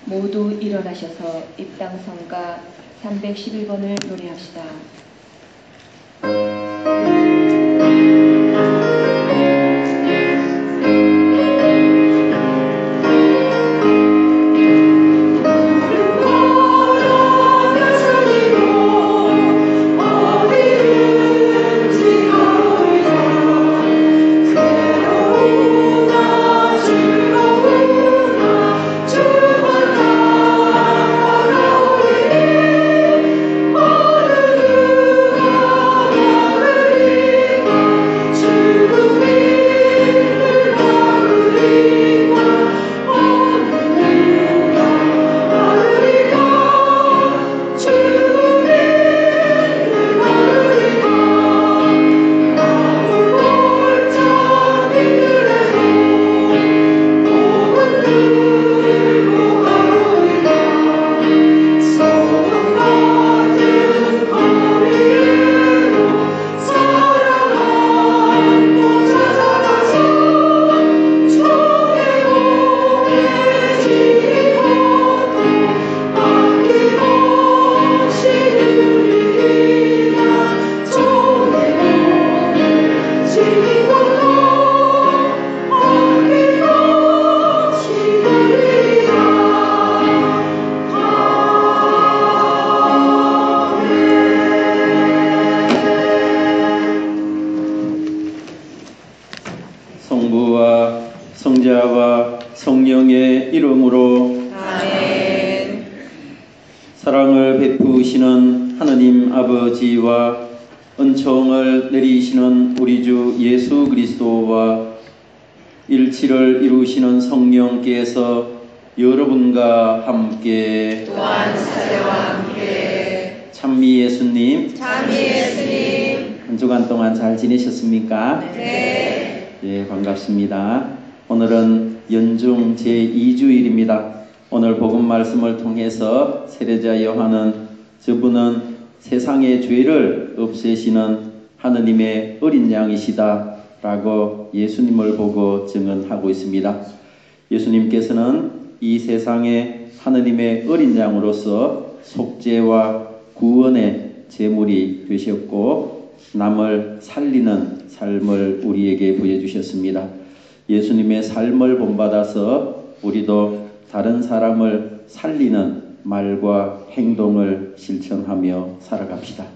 모두 일어나셔서 입당성가 311번을 노래합시다. 성부와 성자와 성령의 이름으로 아멘. 사랑을 베푸시는 하느님 아버지와 은총을 내리시는 우리 주 예수 그리스도와 일치를 이루시는 성령께서 여러분과 함께 또한 사제와 함께 찬미 예수님 한 주간 동안 잘 지내셨습니까? 네. 예, 반갑습니다. 오늘은 연중 제2주일입니다. 오늘 복음 말씀을 통해서 세례자 요한은 저분은 세상의 죄를 없애시는 하느님의 어린 양이시다 라고 예수님을 보고 증언하고 있습니다. 예수님께서는 이 세상에 하느님의 어린 양으로서 속죄와 구원의 제물이 되셨고 남을 살리는 삶을 우리에게 보여주셨습니다. 예수님의 삶을 본받아서 우리도 다른 사람을 살리는 말과 행동을 실천하며 살아갑시다.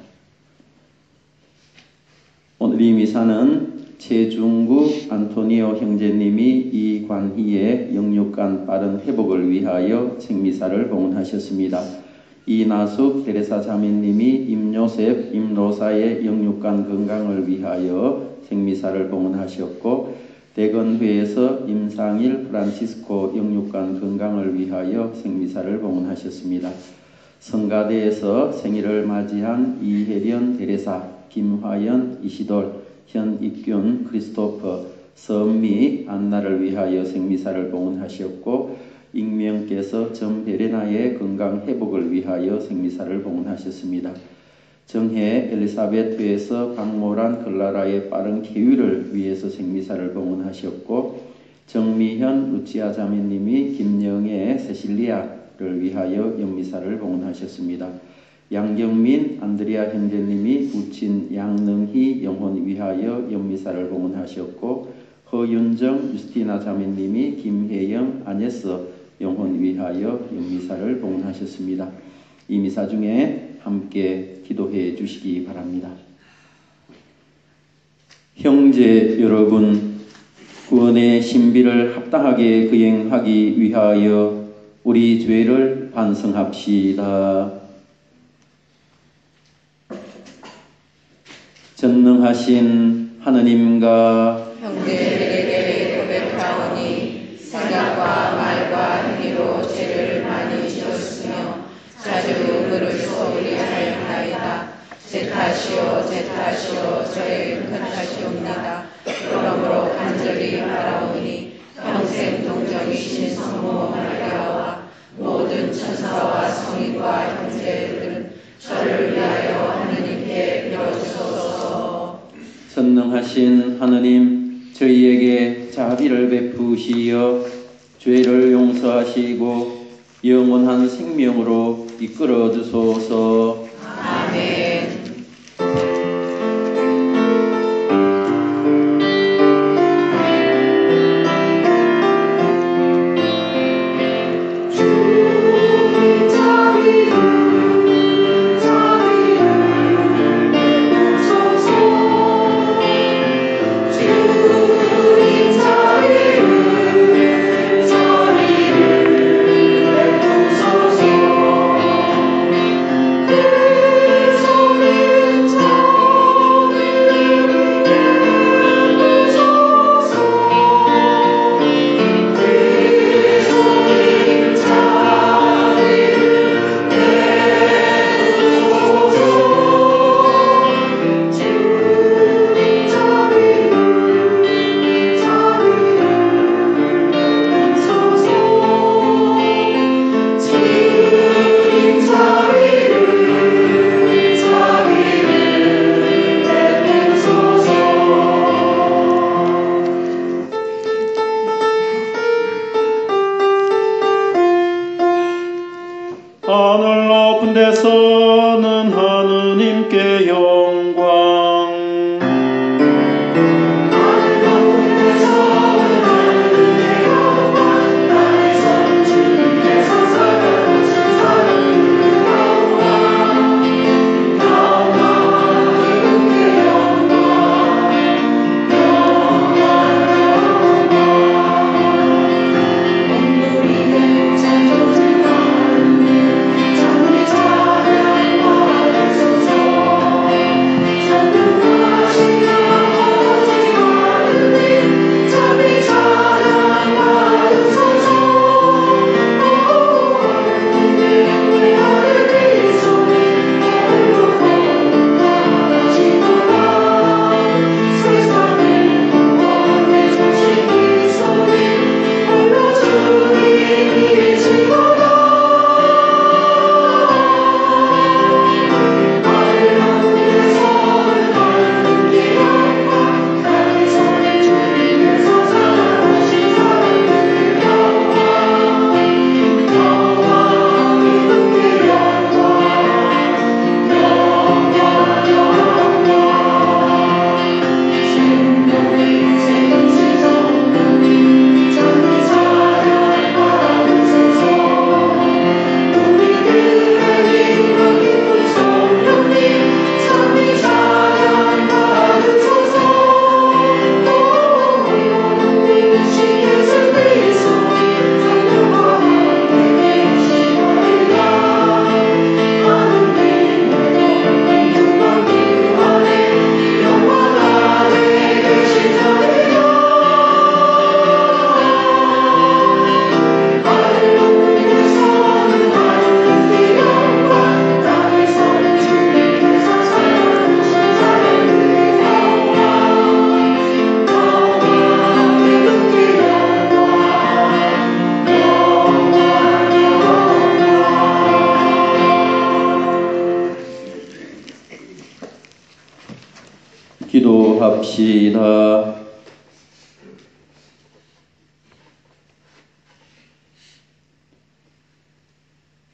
오늘 이 미사는 최중구 안토니오 형제님이 이 관희의 영육간 빠른 회복을 위하여 생미사를 봉헌하셨습니다. 이나숙 테레사 자매님이 임요셉, 임로사의 영육간 건강을 위하여 생미사를 봉헌하셨고 대건회에서 임상일 프란치스코 영육간 건강을 위하여 생미사를 봉헌하셨습니다. 성가대에서 생일을 맞이한 이혜련 테레사, 김화연, 이시돌, 현익균, 크리스토퍼, 선미, 안나를 위하여 생미사를 봉헌하셨고 익명께서 전베레나의 건강 회복을 위하여 생미사를 봉헌하셨습니다. 정혜 엘리사베트에서 박모란 글라라의 빠른 쾌유를 위해서 생미사를 봉헌하셨고 정미현 루치아 자매님이 김영애 세실리아를 위하여 영미사를 봉헌하셨습니다. 양경민 안드리아 형제님이 부친 양능희 영혼 위하여 영미사를 봉헌하셨고 허윤정 유스티나 자매님이 김혜영 아네스 영혼 위하여 영미사를 봉헌하셨습니다. 이 미사 중에 함께 기도해 주시기 바랍니다. 형제 여러분, 구원의 신비를 합당하게 거행하기 위하여 우리 죄를 반성합시다. 전능하신 하느님과 형제들에게 고백하오니 생각과 말과 행위로 죄를 많이 지었으며 자주 그를 소홀히 하였나이다. 제 탓이요 저의 큰 탓이옵니다. 그러므로 간절히 바라오니 평생 동정이신 성모 마리아와 모든 천사와 성인과 형제들은 저를 위하여 하느님께 빌어주소서. 전능하신 하느님, 저희에게 자비를 베푸시어 죄를 용서하시고 영원한 생명으로 이끌어 주소서. 아멘. 하늘 높은 데서는 하느님께 영광. 기도합시다.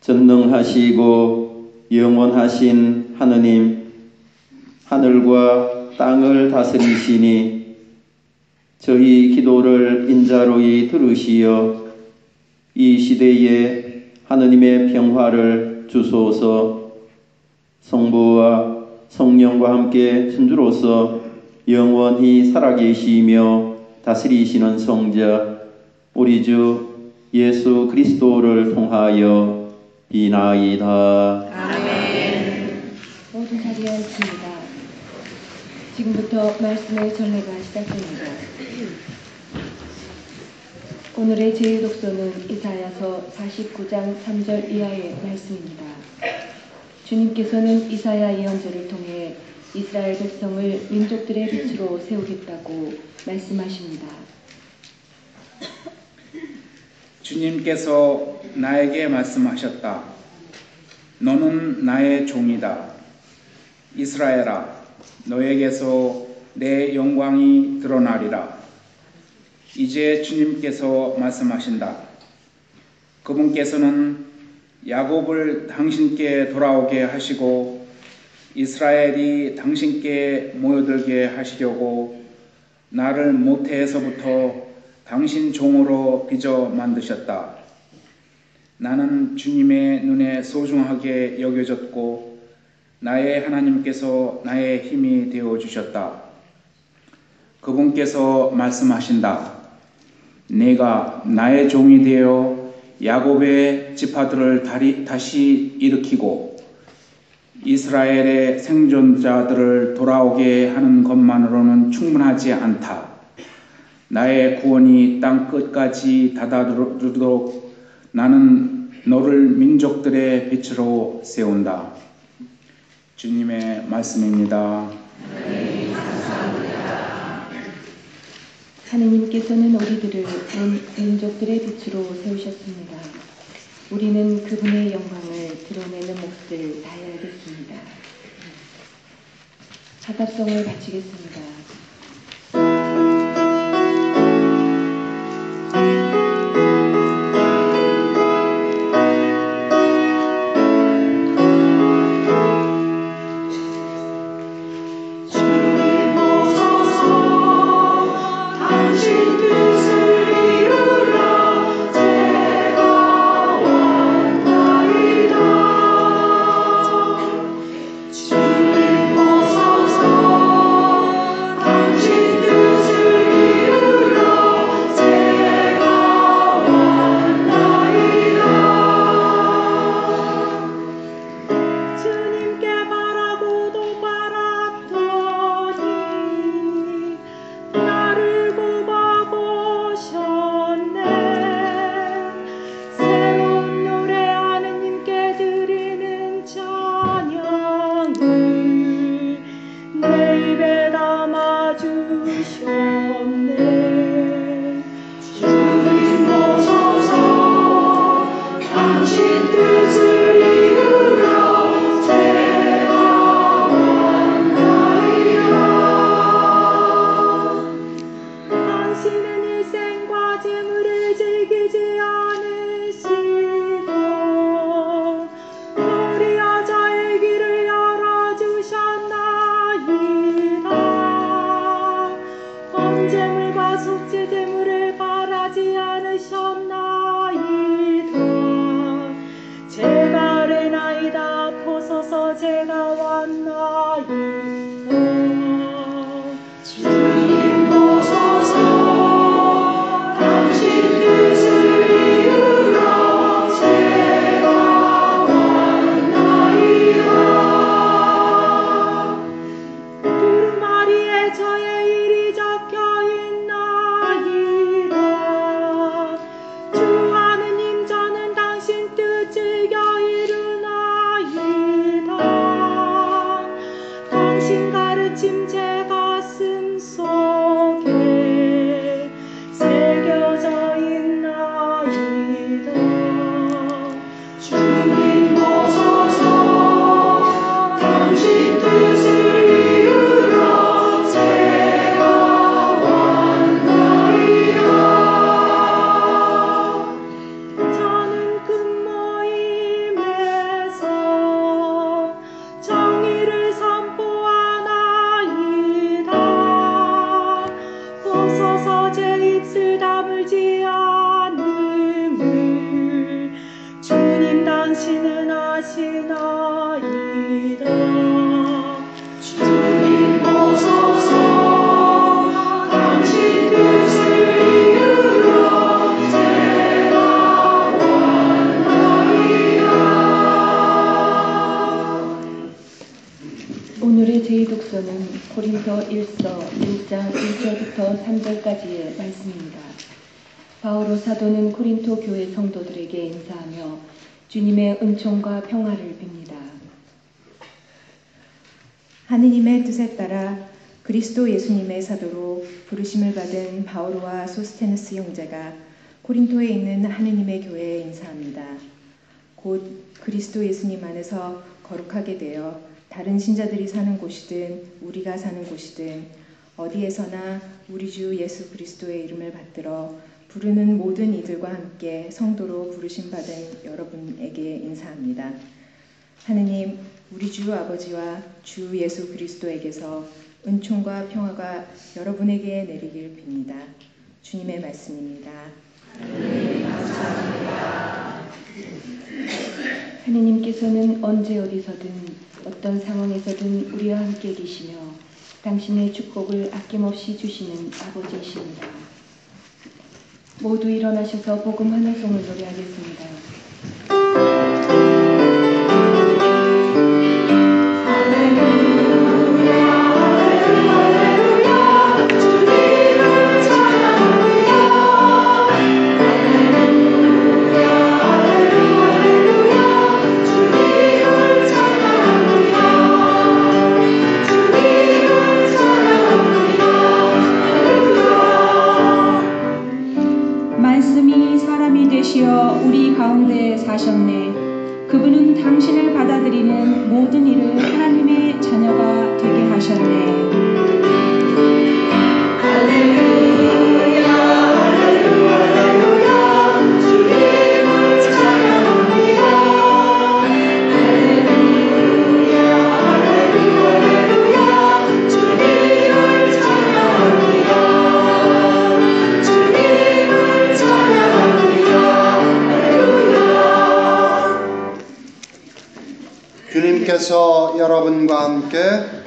전능하시고 영원하신 하느님, 하늘과 땅을 다스리시니 저희 기도를 인자로이 들으시어 이 시대에 하느님의 평화를 주소서. 성부와 성령과 함께 천주로서 영원히 살아계시며 다스리시는 성자 우리 주 예수 그리스도를 통하여 비나이다. 아멘. 모두 자리에 앉습니다. 지금부터 말씀의 전례가 시작됩니다. 오늘의 제1독서는 이사야서 49장 3절 이하의 말씀입니다. 주님께서는 이사야 예언자를 통해 이스라엘 백성을 민족들의 빛으로 세우겠다고 말씀하십니다. 주님께서 나에게 말씀하셨다. 너는 나의 종이다. 이스라엘아, 너에게서 내 영광이 드러나리라. 이제 주님께서 말씀하신다. 그분께서는 야곱을 당신께 돌아오게 하시고 이스라엘이 당신께 모여들게 하시려고 나를 모태에서부터 당신 종으로 빚어 만드셨다. 나는 주님의 눈에 소중하게 여겨졌고 나의 하나님께서 나의 힘이 되어 주셨다. 그분께서 말씀하신다. 내가 나의 종이 되어 야곱의 지파들을 다시 일으키고 이스라엘의 생존자들을 돌아오게 하는 것만으로는 충분하지 않다. 나의 구원이 땅 끝까지 다다르도록 나는 너를 민족들의 빛으로 세운다. 주님의 말씀입니다. 하느님께서는 우리들을 민족들의 빛으로 세우셨습니다. 우리는 그분의 영광을 드러내는 몫을 다해야겠습니다. 사답성을 바치겠습니다. 오늘의 제2독서는 고린도 1서 1장 1절부터 3절까지의 말씀입니다. 바오로 사도는 고린도 교회 성도들에게 인사하며 주님의 은총과 평화를 빕니다. 하느님의 뜻에 따라 그리스도 예수님의 사도로 부르심을 받은 바오로와 소스테네스 형제가 고린도에 있는 하느님의 교회에 인사합니다. 곧 그리스도 예수님 안에서 거룩하게 되어 다른 신자들이 사는 곳이든 우리가 사는 곳이든 어디에서나 우리 주 예수 그리스도의 이름을 받들어 부르는 모든 이들과 함께 성도로 부르심 받은 여러분에게 인사합니다. 하느님, 우리 주 아버지와 주 예수 그리스도에게서 은총과 평화가 여러분에게 내리길 빕니다. 주님의 말씀입니다. 하느님께서는 언제 어디서든 어떤 상황에서든 우리와 함께 계시며 당신의 축복을 아낌없이 주시는 아버지이십니다. 모두 일어나셔서 복음 하나 송을 노래하겠습니다. 말씀이 사람이 되시어 우리 가운데 사셨네. 그분은 당신을 받아들이는 모든 일을 하나님의 자녀가 되게 하셨네. 주님께서 여러분과 함께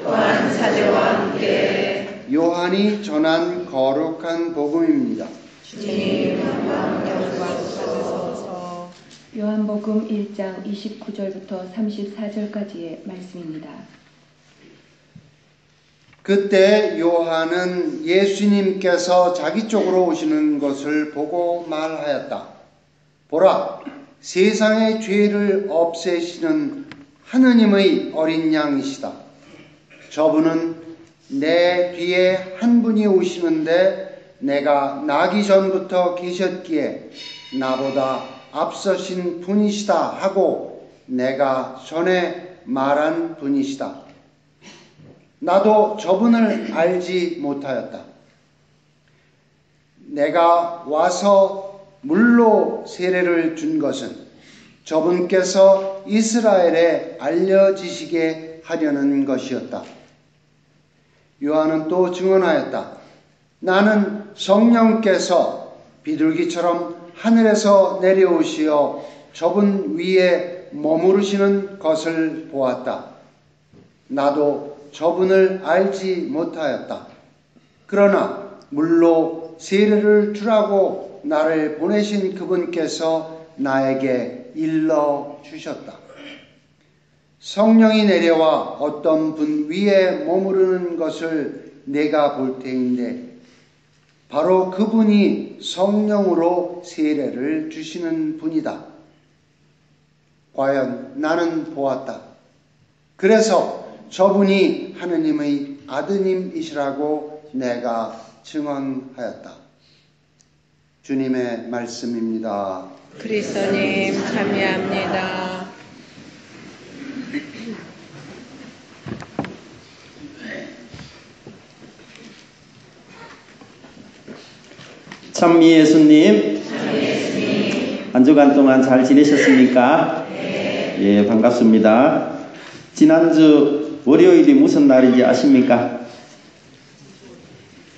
또한 사제와 함께 요한이 전한 거룩한 복음입니다. 주님 영광받으소서. 요한복음 1장 29절부터 34절까지의 말씀입니다. 그때 요한은 예수님께서 자기 쪽으로 오시는 것을 보고 말하였다. 보라, 세상의 죄를 없애시는 하느님의 어린 양이시다. 저분은 내 뒤에 한 분이 오시는데 내가 나기 전부터 계셨기에 나보다 앞서신 분이시다 하고 내가 전에 말한 분이시다. 나도 저분을 알지 못하였다. 내가 와서 물로 세례를 준 것은 저분께서 이스라엘에 알려지시게 하려는 것이었다. 요한은 또 증언하였다. 나는 성령께서 비둘기처럼 하늘에서 내려오시어 저분 위에 머무르시는 것을 보았다. 나도 저분을 알지 못하였다. 그러나 물로 세례를 주라고 나를 보내신 그분께서 나에게 일러 주셨다. 성령이 내려와 어떤 분 위에 머무르는 것을 내가 볼 테인데 바로 그분이 성령으로 세례를 주시는 분이다. 과연 나는 보았다. 그래서 저분이 하느님의 아드님이시라고 내가 증언하였다. 주님의 말씀입니다. 그리스도님 참여합니다. 찬미 예수님, 한 주간 동안 잘 지내셨습니까? 예, 반갑습니다. 지난주 월요일이 무슨 날인지 아십니까?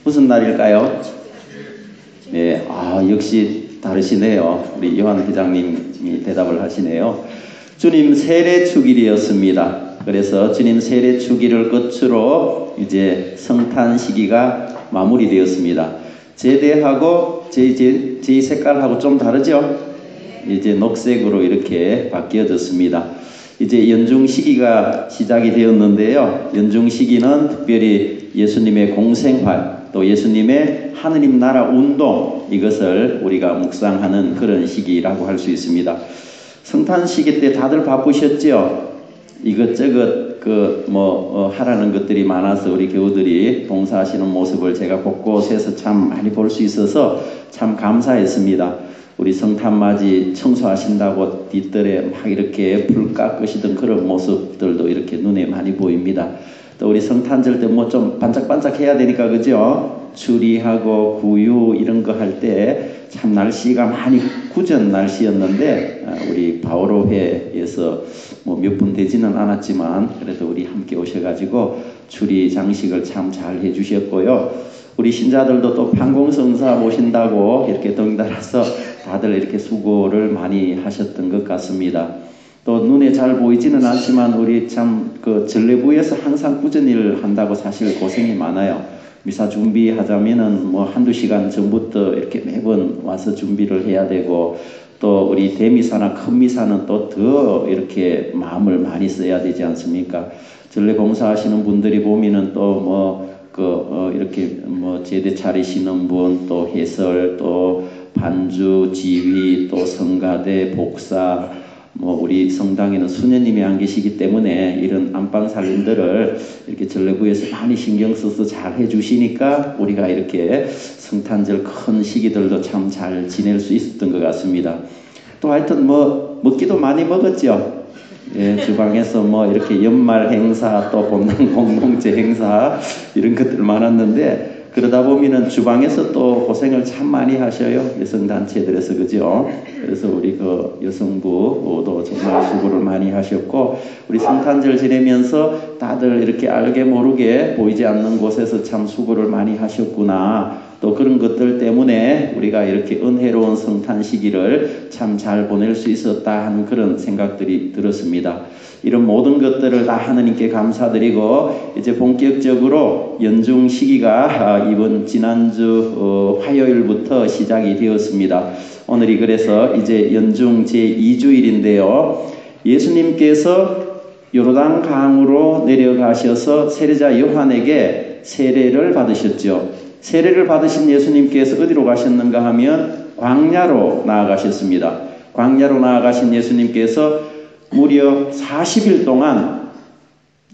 무슨 날일까요? 예, 역시 다르시네요. 우리 요한 회장님이 대답을 하시네요. 주님 세례 주일이었습니다. 그래서 주님 세례 주기를 끝으로 이제 성탄 시기가 마무리되었습니다. 제대하고 제 색깔하고 좀 다르죠? 이제 녹색으로 이렇게 바뀌어졌습니다. 이제 연중 시기가 시작이 되었는데요. 연중 시기는 특별히 예수님의 공생활, 또 예수님의 하느님 나라 운동, 이것을 우리가 묵상하는 그런 시기라고 할 수 있습니다. 성탄 시기 때 다들 바쁘셨죠? 이것저것 하라는 것들이 많아서 우리 교우들이 봉사하시는 모습을 제가 곳곳에서 참 많이 볼 수 있어서 참 감사했습니다. 우리 성탄맞이 청소하신다고 뒷뜰에 막 이렇게 불 깎으시던 그런 모습들도 이렇게 눈에 많이 보입니다. 또 우리 성탄절 때 뭐 좀 반짝반짝 해야 되니까, 그죠? 추리하고 구유 이런 거 할 때 참 날씨가 많이 굳은 날씨였는데 우리 바오로회에서 뭐 몇 분 되지는 않았지만 그래도 우리 함께 오셔가지고 추리 장식을 참 잘 해주셨고요. 우리 신자들도 또 판공성사 모신다고 이렇게 덩달아서 다들 이렇게 수고를 많이 하셨던 것 같습니다. 또 눈에 잘 보이지는 않지만 우리 참 그 전례부에서 항상 꾸준히 일을 한다고 사실 고생이 많아요. 미사 준비하자면은 뭐 한두 시간 전부터 이렇게 매번 와서 준비를 해야 되고 또 우리 대미사나 큰 미사는 또 더 이렇게 마음을 많이 써야 되지 않습니까? 전례 봉사하시는 분들이 보면은 또 이렇게 제대 차리시는 분, 또 해설, 또 반주, 지휘, 또 성가대, 복사, 우리 성당에는 수녀님이 안 계시기 때문에 이런 안방 살림들을 이렇게 전례부에서 많이 신경 써서 잘 해주시니까 우리가 이렇게 성탄절 큰 시기들도 참 잘 지낼 수 있었던 것 같습니다. 또 하여튼 먹기도 많이 먹었죠. 예, 주방에서 이렇게 연말 행사, 또 본당 공동체 행사 이런 것들 많았는데 그러다 보면은 주방에서 또 고생을 참 많이 하셔요. 여성단체들에서, 그죠? 그래서 우리 그 여성부도 정말 수고를 많이 하셨고, 우리 성탄절 지내면서 다들 이렇게 알게 모르게 보이지 않는 곳에서 참 수고를 많이 하셨구나. 또 그런 것들 때문에 우리가 이렇게 은혜로운 성탄 시기를 참 잘 보낼 수 있었다 하는 그런 생각들이 들었습니다. 이런 모든 것들을 다 하나님께 감사드리고 이제 본격적으로 연중 시기가 지난주 화요일부터 시작이 되었습니다. 오늘이 그래서 이제 연중 제2주일인데요. 예수님께서 요르단 강으로 내려가셔서 세례자 요한에게 세례를 받으셨죠. 세례를 받으신 예수님께서 어디로 가셨는가 하면 광야로 나아가셨습니다. 광야로 나아가신 예수님께서 무려 40일 동안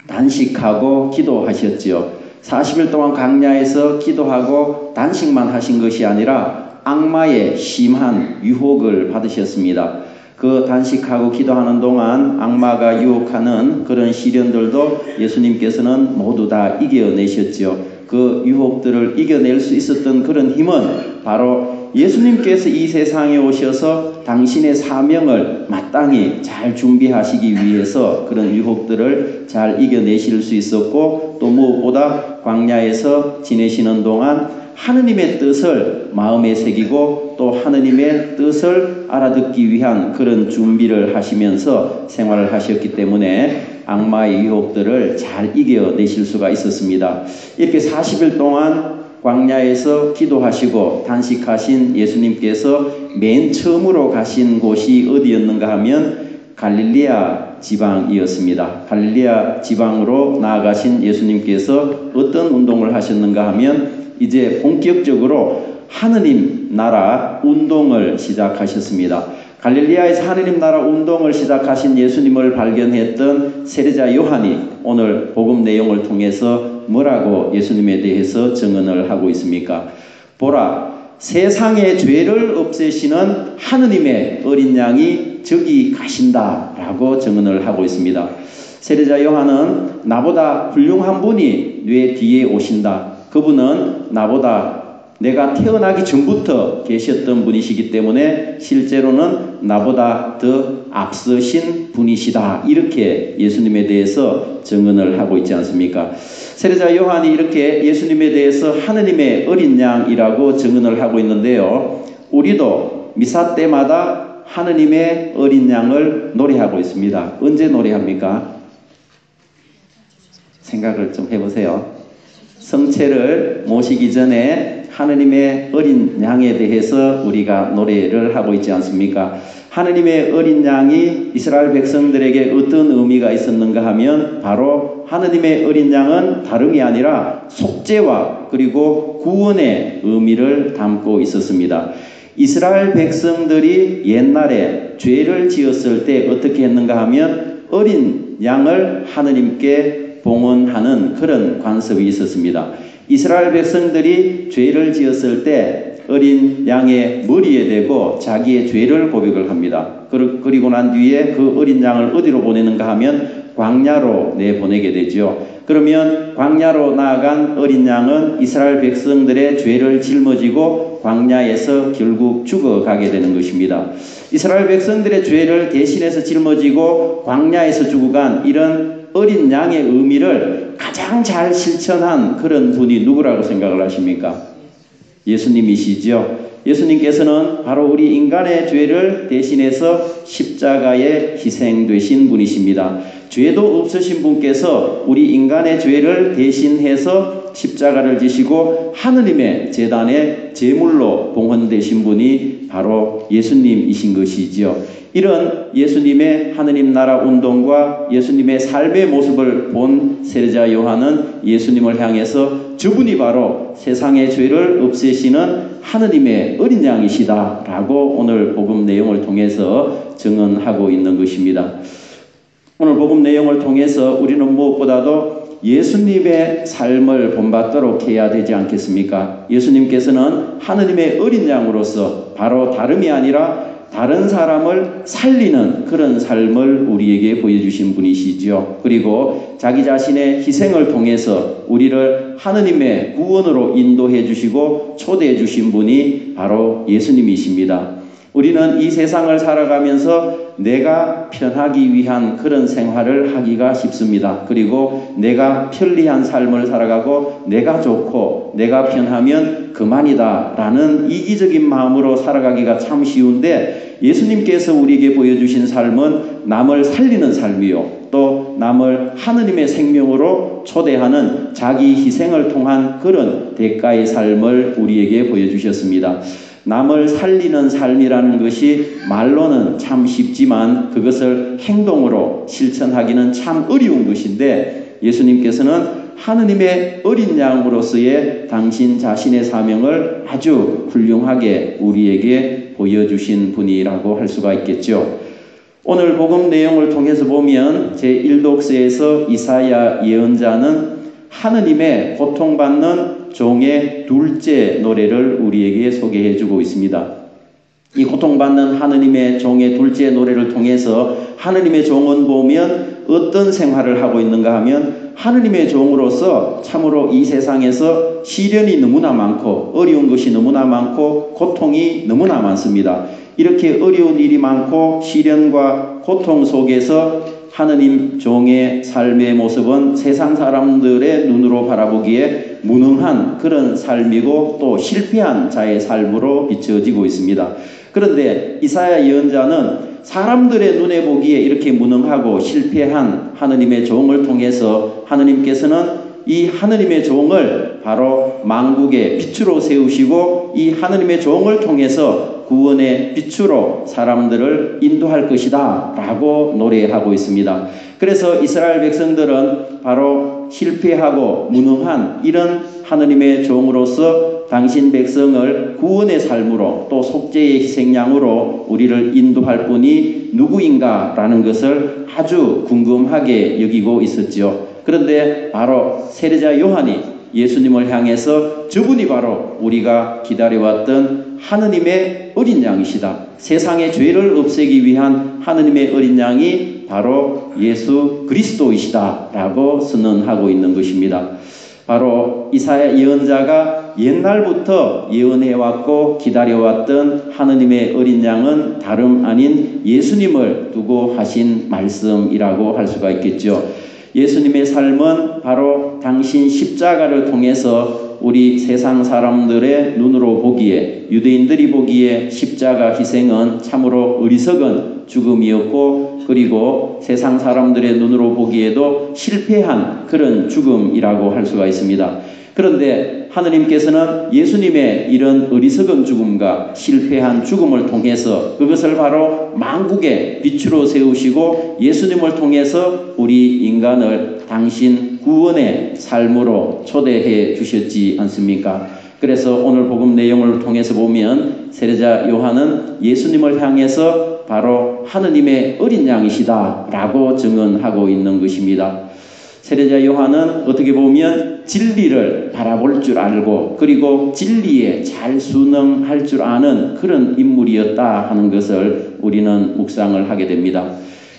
단식하고 기도하셨지요. 40일 동안 광야에서 기도하고 단식만 하신 것이 아니라 악마의 심한 유혹을 받으셨습니다. 그 단식하고 기도하는 동안 악마가 유혹하는 그런 시련들도 예수님께서는 모두 다 이겨내셨죠. 그 유혹들을 이겨낼 수 있었던 그런 힘은 바로 예수님께서 이 세상에 오셔서 당신의 사명을 마땅히 잘 준비하시기 위해서 그런 유혹들을 잘 이겨내실 수 있었고, 또 무엇보다 광야에서 지내시는 동안 하느님의 뜻을 마음에 새기고 또 하느님의 뜻을 알아듣기 위한 그런 준비를 하시면서 생활을 하셨기 때문에 악마의 유혹들을 잘 이겨내실 수가 있었습니다. 이렇게 40일 동안 광야에서 기도하시고 단식하신 예수님께서 맨 처음으로 가신 곳이 어디였는가 하면 갈릴리아 지방이었습니다. 갈릴리아 지방으로 나아가신 예수님께서 어떤 운동을 하셨는가 하면 이제 본격적으로 하느님 나라 운동을 시작하셨습니다. 갈릴리아에서 하느님 나라 운동을 시작하신 예수님을 발견했던 세례자 요한이 오늘 복음 내용을 통해서 뭐라고 예수님에 대해서 증언을 하고 있습니까? 보라, 세상의 죄를 없애시는 하느님의 어린 양이 저기 가신다 라고 증언을 하고 있습니다. 세례자 요한은 나보다 훌륭한 분이 내 뒤에 오신다. 그분은 나보다 내가 태어나기 전부터 계셨던 분이시기 때문에 실제로는 나보다 더 앞서신 분이시다. 이렇게 예수님에 대해서 증언을 하고 있지 않습니까? 세례자 요한이 이렇게 예수님에 대해서 하느님의 어린 양이라고 증언을 하고 있는데요. 우리도 미사 때마다 하느님의 어린 양을 노래하고 있습니다. 언제 노래합니까? 생각을 좀 해보세요. 성체를 모시기 전에 하느님의 어린 양에 대해서 우리가 노래를 하고 있지 않습니까? 하느님의 어린 양이 이스라엘 백성들에게 어떤 의미가 있었는가 하면 바로 하느님의 어린 양은 다름이 아니라 속죄와 그리고 구원의 의미를 담고 있었습니다. 이스라엘 백성들이 옛날에 죄를 지었을 때 어떻게 했는가 하면 어린 양을 하느님께 봉헌하는 그런 관습이 있었습니다. 이스라엘 백성들이 죄를 지었을 때 어린 양의 머리에 대고 자기의 죄를 고백을 합니다. 그리고 난 뒤에 그 어린 양을 어디로 보내는가 하면 광야로 내보내게 되죠. 그러면 광야로 나아간 어린 양은 이스라엘 백성들의 죄를 짊어지고 광야에서 결국 죽어가게 되는 것입니다. 이스라엘 백성들의 죄를 대신해서 짊어지고 광야에서 죽어간 이런 어린 양의 의미를 가장 잘 실천한 그런 분이 누구라고 생각을 하십니까? 예수님이시죠. 예수님께서는 바로 우리 인간의 죄를 대신해서 십자가에 희생되신 분이십니다. 죄도 없으신 분께서 우리 인간의 죄를 대신해서 십자가를 지시고 하느님의 제단에 제물로 봉헌되신 분이 바로 예수님이신 것이지요. 이런 예수님의 하느님 나라 운동과 예수님의 삶의 모습을 본 세례자 요한은 예수님을 향해서 저분이 바로 세상의 죄를 없애시는 하느님의 어린 양이시다 라고 오늘 복음 내용을 통해서 증언하고 있는 것입니다. 오늘 복음 내용을 통해서 우리는 무엇보다도 예수님의 삶을 본받도록 해야 되지 않겠습니까? 예수님께서는 하느님의 어린 양으로서 바로 다름이 아니라 다른 사람을 살리는 그런 삶을 우리에게 보여주신 분이시죠. 그리고 자기 자신의 희생을 통해서 우리를 하느님의 구원으로 인도해 주시고 초대해 주신 분이 바로 예수님이십니다. 우리는 이 세상을 살아가면서 내가 편하기 위한 그런 생활을 하기가 쉽습니다. 그리고 내가 편리한 삶을 살아가고 내가 좋고 내가 편하면 그만이다 라는 이기적인 마음으로 살아가기가 참 쉬운데 예수님께서 우리에게 보여주신 삶은 남을 살리는 삶이요 또 남을 하느님의 생명으로 초대하는 자기 희생을 통한 그런 대가의 삶을 우리에게 보여주셨습니다. 남을 살리는 삶이라는 것이 말로는 참 쉽지만 그것을 행동으로 실천하기는 참 어려운 것인데 예수님께서는 하느님의 어린 양으로서의 당신 자신의 사명을 아주 훌륭하게 우리에게 보여주신 분이라고 할 수가 있겠죠. 오늘 복음 내용을 통해서 보면 제1독서에서 이사야 예언자는 하느님의 고통받는 종의 둘째 노래를 우리에게 소개해 주고 있습니다. 이 고통받는 하느님의 종의 둘째 노래를 통해서 하느님의 종은 보면 어떤 생활을 하고 있는가 하면 하느님의 종으로서 참으로 이 세상에서 시련이 너무나 많고 어려운 것이 너무나 많고 고통이 너무나 많습니다. 이렇게 어려운 일이 많고 시련과 고통 속에서 하느님 종의 삶의 모습은 세상 사람들의 눈으로 바라보기에 무능한 그런 삶이고 또 실패한 자의 삶으로 비춰지고 있습니다. 그런데 이사야 예언자는 사람들의 눈에 보기에 이렇게 무능하고 실패한 하느님의 종을 통해서 하느님께서는 이 하느님의 종을 바로 만국의 빛으로 세우시고 이 하느님의 종을 통해서 구원의 빛으로 사람들을 인도할 것이다 라고 노래하고 있습니다. 그래서 이스라엘 백성들은 바로 실패하고 무능한 이런 하느님의 종으로서 당신 백성을 구원의 삶으로 또 속죄의 희생양으로 우리를 인도할 분이 누구인가 라는 것을 아주 궁금하게 여기고 있었죠. 그런데 바로 세례자 요한이 예수님을 향해서 저분이 바로 우리가 기다려왔던 하느님의 어린 양이시다. 세상의 죄를 없애기 위한 하느님의 어린 양이 바로 예수 그리스도이시다 라고 선언하고 있는 것입니다. 바로 이사야 예언자가 옛날부터 예언해왔고 기다려왔던 하느님의 어린 양은 다름 아닌 예수님을 두고 하신 말씀이라고 할 수가 있겠죠. 예수님의 삶은 바로 당신 십자가를 통해서 우리 세상 사람들의 눈으로 보기에 유대인들이 보기에 십자가 희생은 참으로 어리석은 죽음이었고 그리고 세상 사람들의 눈으로 보기에도 실패한 그런 죽음이라고 할 수가 있습니다. 그런데 하느님께서는 예수님의 이런 어리석은 죽음과 실패한 죽음을 통해서 그것을 바로 만국의 빛으로 세우시고 예수님을 통해서 우리 인간을 당신 구원의 삶으로 초대해 주셨지 않습니까? 그래서 오늘 복음 내용을 통해서 보면 세례자 요한은 예수님을 향해서 바로 하느님의 어린 양이시다 라고 증언하고 있는 것입니다. 세례자 요한은 어떻게 보면 진리를 바라볼 줄 알고 그리고 진리에 잘 순응할 줄 아는 그런 인물이었다 하는 것을 우리는 묵상을 하게 됩니다.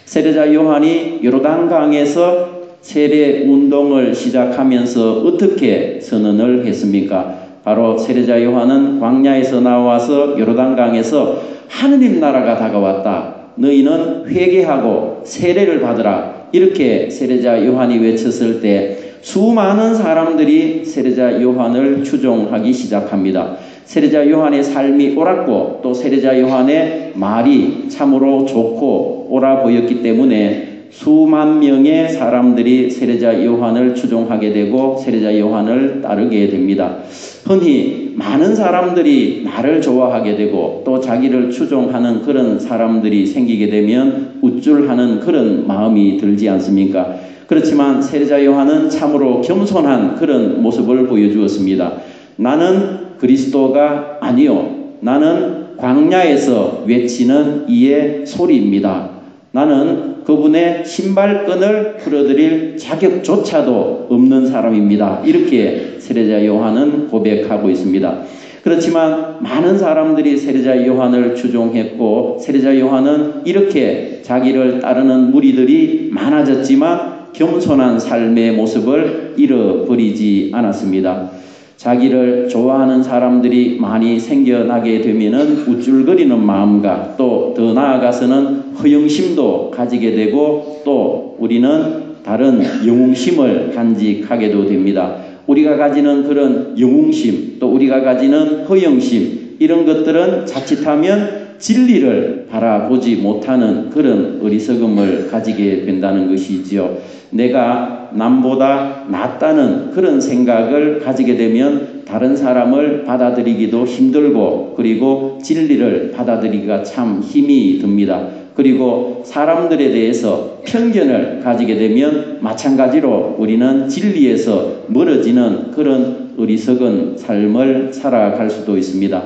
세례자 요한이 요르단강에서 세례 운동을 시작하면서 어떻게 선언을 했습니까? 바로 세례자 요한은 광야에서 나와서 요르단강에서 하느님 나라가 다가왔다. 너희는 회개하고 세례를 받으라. 이렇게 세례자 요한이 외쳤을 때 수많은 사람들이 세례자 요한을 추종하기 시작합니다. 세례자 요한의 삶이 옳았고 또 세례자 요한의 말이 참으로 좋고 옳아 보였기 때문에 수만 명의 사람들이 세례자 요한을 추종하게 되고 세례자 요한을 따르게 됩니다. 흔히 많은 사람들이 나를 좋아하게 되고 또 자기를 추종하는 그런 사람들이 생기게 되면 우쭐하는 그런 마음이 들지 않습니까? 그렇지만 세례자 요한은 참으로 겸손한 그런 모습을 보여주었습니다. 나는 그리스도가 아니요, 나는 광야에서 외치는 이의 소리입니다. 나는 그분의 신발끈을 풀어드릴 자격조차도 없는 사람입니다. 이렇게 세례자 요한은 고백하고 있습니다. 그렇지만 많은 사람들이 세례자 요한을 추종했고 세례자 요한은 이렇게 자기를 따르는 무리들이 많아졌지만 겸손한 삶의 모습을 잃어버리지 않았습니다. 자기를 좋아하는 사람들이 많이 생겨나게 되면은 우쭐거리는 마음과 또 더 나아가서는 허영심도 가지게 되고 또 우리는 다른 영웅심을 간직하게도 됩니다. 우리가 가지는 그런 영웅심 또 우리가 가지는 허영심 이런 것들은 자칫하면 진리를 바라보지 못하는 그런 어리석음을 가지게 된다는 것이지요. 내가 남보다 낫다는 그런 생각을 가지게 되면 다른 사람을 받아들이기도 힘들고 그리고 진리를 받아들이기가 참 힘이 듭니다. 그리고 사람들에 대해서 편견을 가지게 되면 마찬가지로 우리는 진리에서 멀어지는 그런 어리석은 삶을 살아갈 수도 있습니다.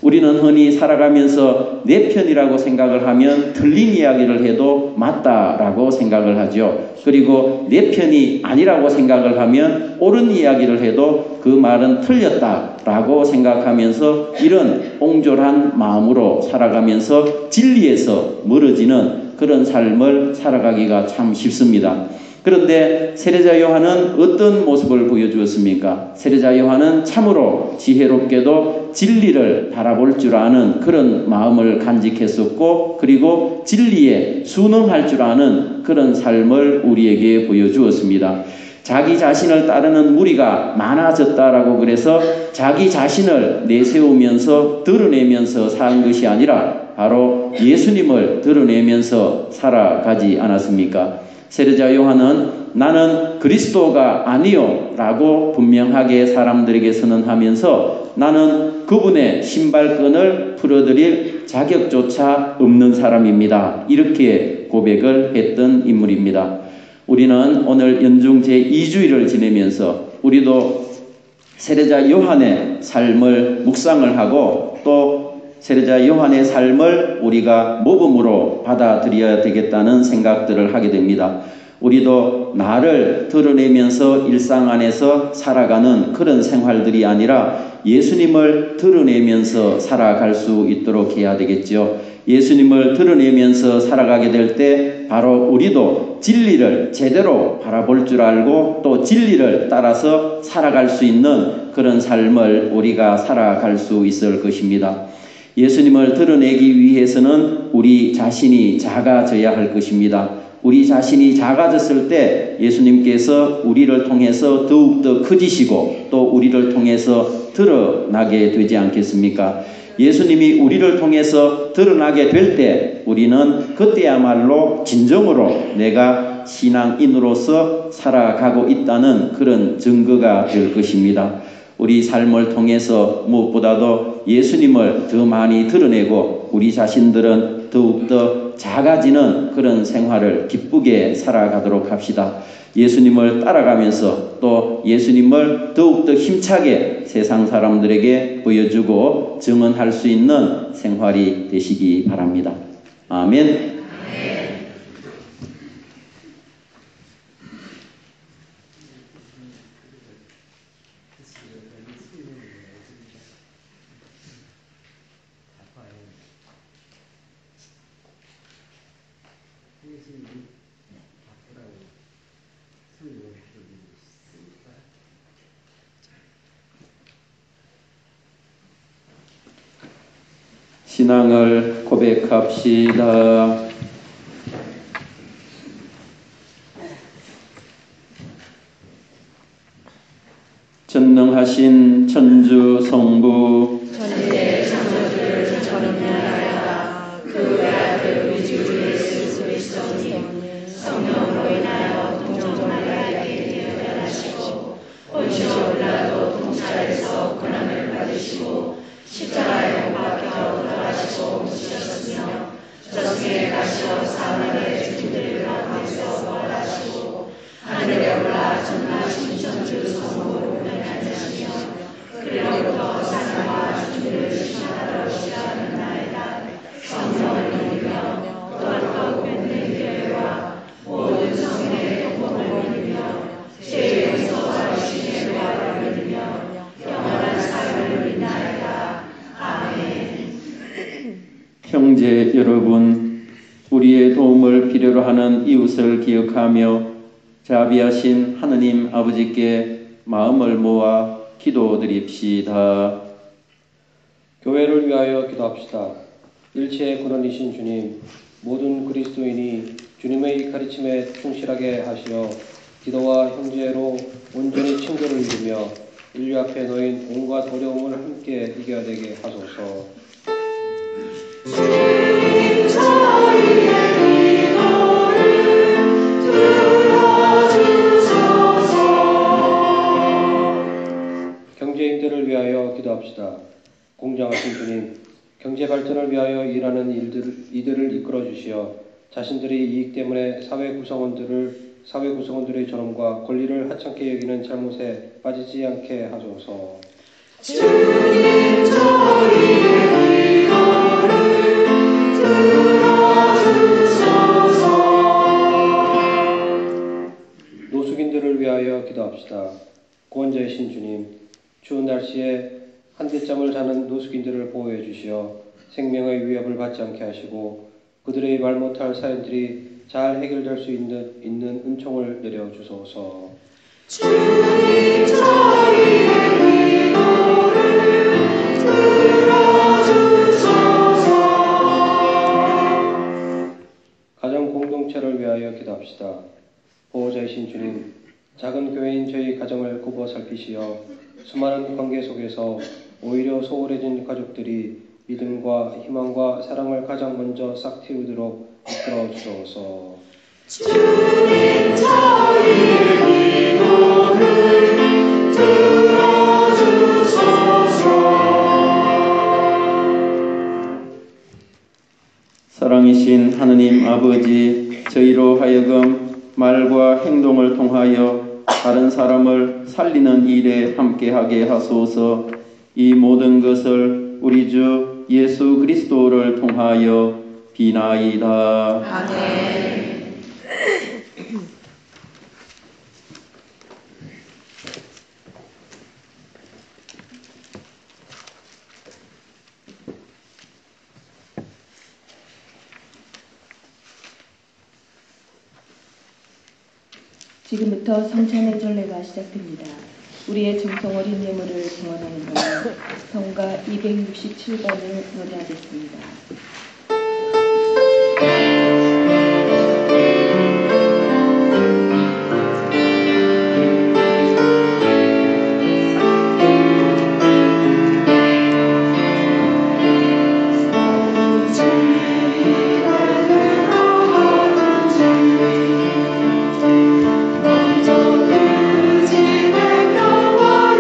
우리는 흔히 살아가면서 내 편이라고 생각을 하면 틀린 이야기를 해도 맞다라고 생각을 하죠. 그리고 내 편이 아니라고 생각을 하면 옳은 이야기를 해도 그 말은 틀렸다라고 생각하면서 이런 옹졸한 마음으로 살아가면서 진리에서 멀어지는 그런 삶을 살아가기가 참 쉽습니다. 그런데 세례자 요한은 어떤 모습을 보여주었습니까? 세례자 요한은 참으로 지혜롭게도 진리를 바라볼 줄 아는 그런 마음을 간직했었고 그리고 진리에 순응할 줄 아는 그런 삶을 우리에게 보여주었습니다. 자기 자신을 따르는 무리가 많아졌다라고 그래서 자기 자신을 내세우면서 드러내면서 사는 것이 아니라 바로 예수님을 드러내면서 살아가지 않았습니까? 세례자 요한은 나는 그리스도가 아니요 라고 분명하게 사람들에게 선언하면서 나는 그분의 신발끈을 풀어드릴 자격조차 없는 사람입니다. 이렇게 고백을 했던 인물입니다. 우리는 오늘 연중 제2주일을 지내면서 우리도 세례자 요한의 삶을 묵상을 하고 또 세례자 요한의 삶을 우리가 모범으로 받아들여야 되겠다는 생각들을 하게 됩니다. 우리도 나를 드러내면서 일상 안에서 살아가는 그런 생활들이 아니라 예수님을 드러내면서 살아갈 수 있도록 해야 되겠죠. 예수님을 드러내면서 살아가게 될 때 바로 우리도 진리를 제대로 바라볼 줄 알고 또 진리를 따라서 살아갈 수 있는 그런 삶을 우리가 살아갈 수 있을 것입니다. 예수님을 드러내기 위해서는 우리 자신이 작아져야 할 것입니다. 우리 자신이 작아졌을 때 예수님께서 우리를 통해서 더욱더 커지시고 또 우리를 통해서 드러나게 되지 않겠습니까? 예수님이 우리를 통해서 드러나게 될 때 우리는 그때야말로 진정으로 내가 신앙인으로서 살아가고 있다는 그런 증거가 될 것입니다. 우리 삶을 통해서 무엇보다도 예수님을 더 많이 드러내고 우리 자신들은 더욱더 작아지는 그런 생활을 기쁘게 살아가도록 합시다. 예수님을 따라가면서 또 예수님을 더욱더 힘차게 세상 사람들에게 보여주고 증언할 수 있는 생활이 되시기 바랍니다. 아멘. 신앙을 고백합시다. 전능하신 천주 성부 천지의 창조주를 저는 명하여다. 그 외아들 우리 주 예수 그리스도님 성령으로 인하여 동정마리아에게 태어나시고 본시오 빌라도 통치하에서 고난을 받으시고 십자가에 못 박혀 돌아가시고 묻히셨으며 저승에 가시어 사흘에 죽음들을 가운데서 부활하시고 하늘에 올라 전능하신 천주 성부로 명하시며 그리로부터 사람과 죽음을 심판하러 오시는 나이다. 성령을 믿으며 거룩하고 믿는 교회와 모든 성인의 공동을 믿으며 죄의 용서와 주님의 부활을 믿으며 영원한 삶을 믿나이다. 아멘. 형제 여러분, 우리의 도움을 필요로 하는 이웃을 기억하며 자비하신 하느님 아버지께 마음을 모아 기도드립시다. 교회를 위하여 기도합시다. 일체의 근원이신 주님, 모든 그리스도인이 주님의 가르침에 충실하게 하시어 기도와 형제로 온전히 친교를 이루며 인류 앞에 놓인 온갖 어려움을 함께 이겨내게 하소서. 경제인들을 위하여 기도합시다. 공정하신 주님, 경제 발전을 위하여 일하는 이들을 이끌어 주시어 자신들의 이익 때문에 사회 구성원들의 존엄과 권리를 하찮게 여기는 잘못에 빠지지 않게 하소서. 주님 저희의 기도를 들어주소서. 노숙인들을 위하여 기도합시다. 구원자이신 주님, 추운 날씨에 한대잠을 자는 노숙인들을 보호해 주시어 생명의 위협을 받지 않게 하시고 그들의 말 못할 사연들이 잘 해결될 수 있는 은총을 내려 주소서. 주님 저희의 기도를 들어주소서. 가정 공동체를 위하여 기도합시다. 보호자이신 주님, 작은 교회인 저희 가정을 굽어 살피시어 수많은 관계 속에서 오히려 소홀해진 가족들이 믿음과 희망과 사랑을 가장 먼저 싹 틔우도록 이끌어 주소서. 주님 저희의 기도를 들어주소서. 사랑이신 하느님 아버지, 저희로 하여금 말과 행동을 통하여 다른 사람을 살리는 일에 함께하게 하소서. 이 모든 것을 우리 주 예수 그리스도를 통하여 비나이다. 아멘. 지금부터 성찬의 전례가 시작됩니다. 우리의 정성 어린 예물을 증언하는 것은 성가 267번을 노래하겠습니다. 그 집의 영원을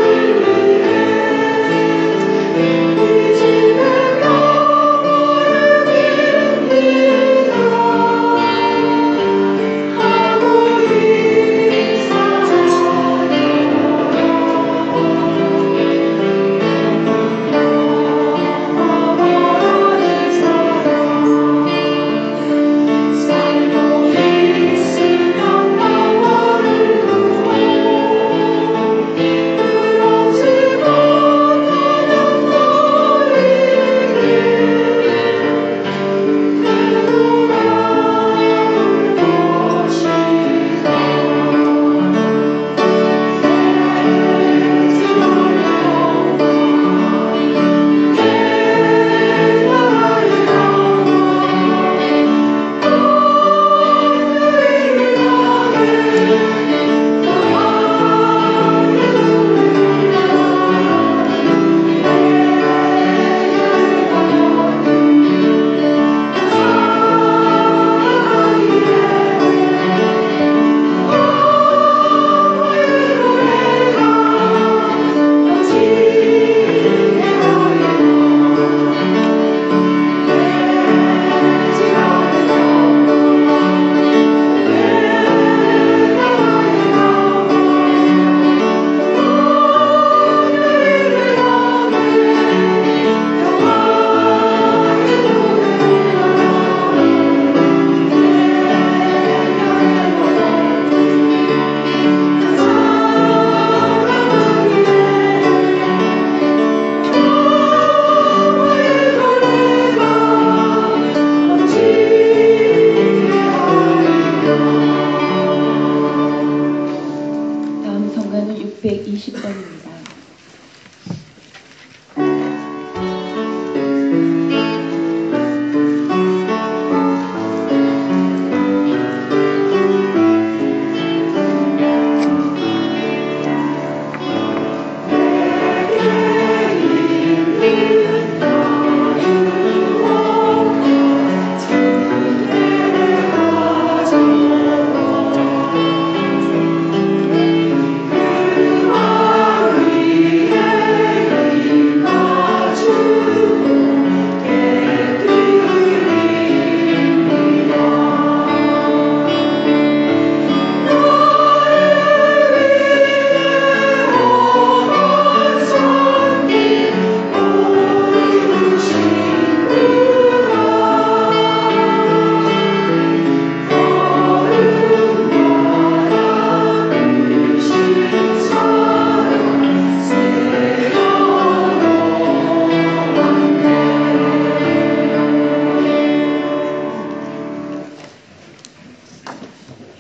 20번입니다.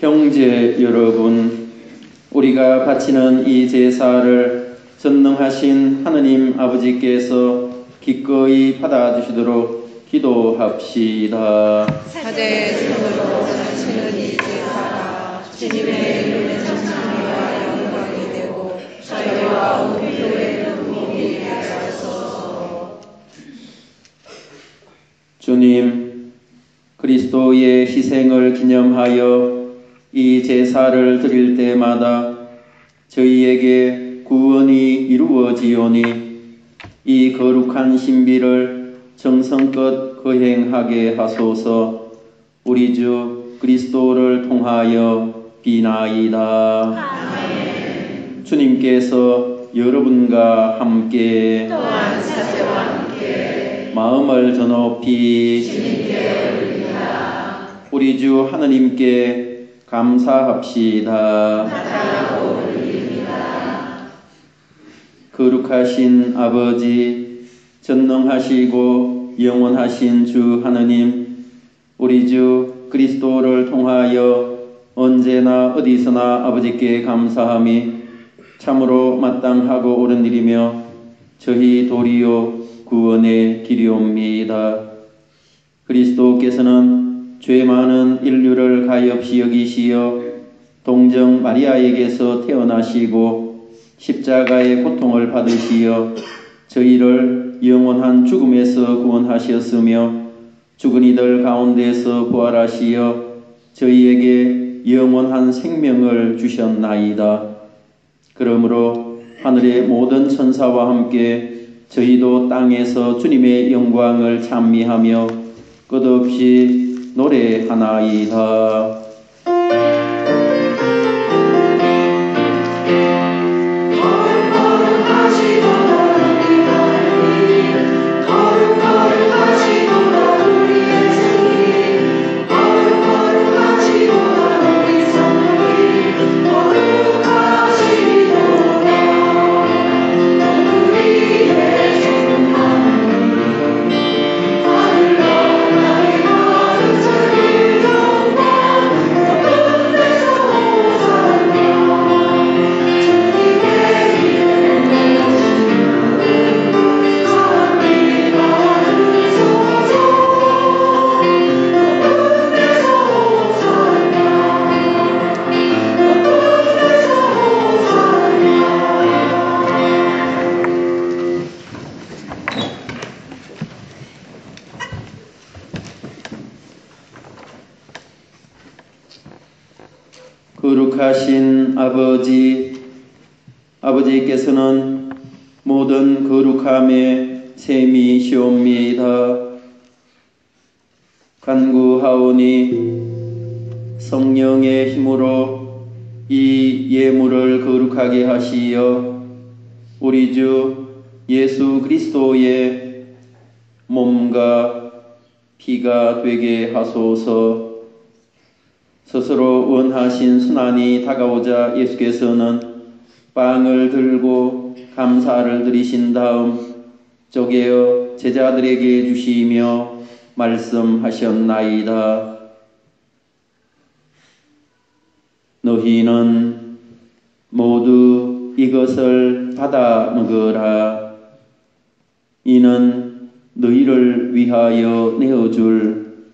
형제 여러분, 우리가 바치는 이 제사를 전능하신 하느님 아버지께서 기꺼이 받아주시도록 기도합시다. 사제의 손으로 바치는 이 제사가 주님의 이름의 찬송과 영광이 되고 저희와 온 교회의 도움이 되게 하소서. 주님, 그리스도의 희생을 기념하여 이 제사를 드릴 때마다 저희에게 구원이 이루어지오니 이 거룩한 신비를 정성껏 거행하게 하소서. 우리 주 그리스도를 통하여 비나이다. 아멘. 주님께서 여러분과 함께 또한 사제와 함께 마음을 더 높이 주님께 올립니다. 우리 주 하느님께 감사합시다. 나타나고 올립니다. 거룩하신 아버지, 전능하시고 영원하신 주 하느님, 우리 주 그리스도를 통하여 언제나 어디서나 아버지께 감사함이 참으로 마땅하고 옳은 일이며 저희 도리요 구원의 길이옵니다. 그리스도께서는 죄 많은 인류를 가엾이 여기시어 동정 마리아에게서 태어나시고 십자가의 고통을 받으시어 저희를 영원한 죽음에서 구원하셨으며 죽은 이들 가운데서 부활하시어 저희에게 영원한 생명을 주셨나이다. 그러므로 하늘의 모든 천사와 함께 저희도 땅에서 주님의 영광을 찬미하며 끝없이 노래하나이다. 거룩하신 아버지께서는 모든 거룩함의 셈이시옵니다. 간구하오니 성령의 힘으로 이 예물을 거룩하게 하시어 우리 주 예수 그리스도의 몸과 피가 되게 하소서. 스스로 원하신 순환이 다가오자 예수께서는 빵을 들고 감사를 드리신 다음 쪼개어 제자들에게 주시며 말씀하셨나이다. 너희는 모두 이것을 받아 먹으라. 이는 너희를 위하여 내어줄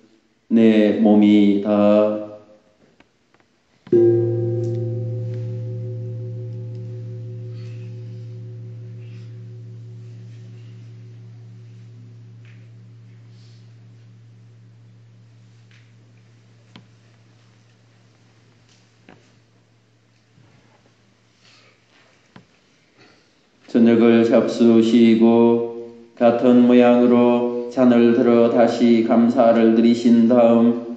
내 몸이다. 저녁을 잡수시고 같은 모양으로 잔을 들어 다시 감사를 드리신 다음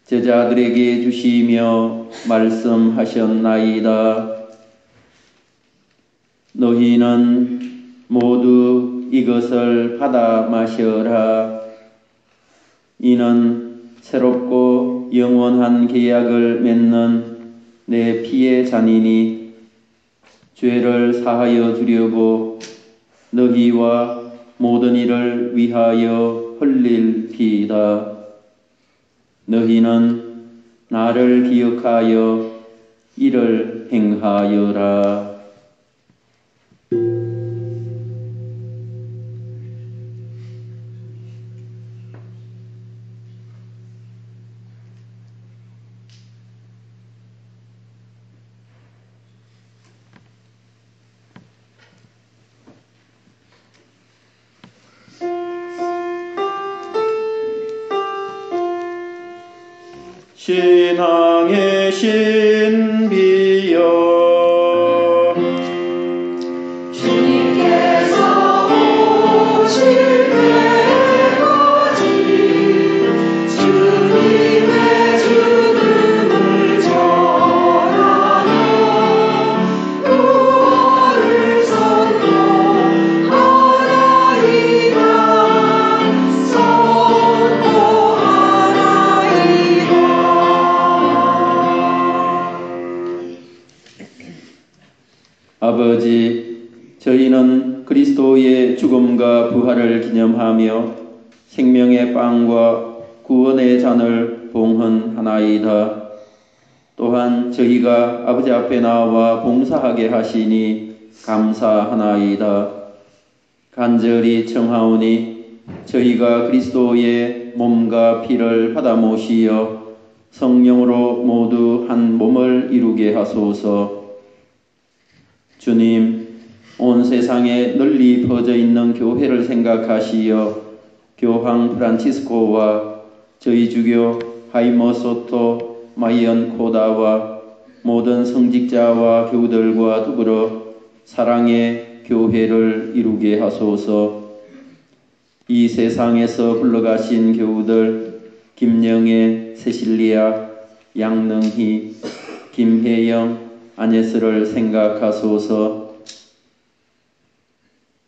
제자들에게 주시며 말씀하셨나이다. 너희는 모두 이것을 받아 마셔라. 이는 새롭고 영원한 계약을 맺는 내 피의 잔이니 죄를 사하여 주려고 너희와 모든 이를 위하여 흘릴 피이다. 너희는 나를 기억하여 이를 행하여라. 신앙의 신비여 주님께서 오실 때까지 주님의 죽음을 전하며 부활을 선포하나이다. 아버지, 저희는 그리스도의 죽음과 부활을 기념하며 생명의 빵과 구원의 잔을 봉헌하나이다. 또한 저희가 아버지 앞에 나와 봉사하게 하시니 감사하나이다. 간절히 청하오니 저희가 그리스도의 몸과 피를 받아 모시어 성령으로 모두 한 몸을 이루게 하소서. 주님, 온 세상에 널리 퍼져 있는 교회를 생각하시어 교황 프란치스코와 저희 주교 하이머소토 마이언 코다와 모든 성직자와 교우들과 더불어 사랑의 교회를 이루게 하소서. 이 세상에서 불러가신 교우들 김영애, 세실리아, 양능희, 김혜영, 아네스를 생각하소서.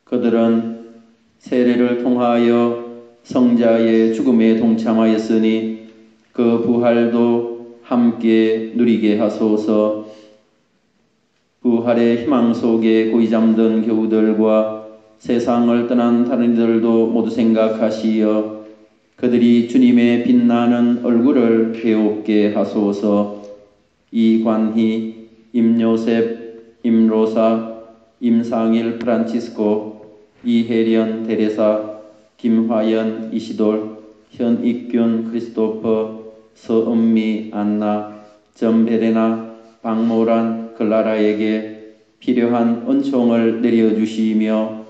그들은 세례를 통하여 성자의 죽음에 동참하였으니 그 부활도 함께 누리게 하소서. 부활의 희망 속에 고이 잠든 교우들과 세상을 떠난 다른 이들도 모두 생각하시어 그들이 주님의 빛나는 얼굴을 배웁게 하소서. 이관희, 임요셉, 임로사, 임상일 프란치스코, 이혜련 데레사, 김화연 이시돌, 현익균 크리스토퍼, 서은미 안나, 점베레나, 박모란 클라라에게 필요한 은총을 내려주시며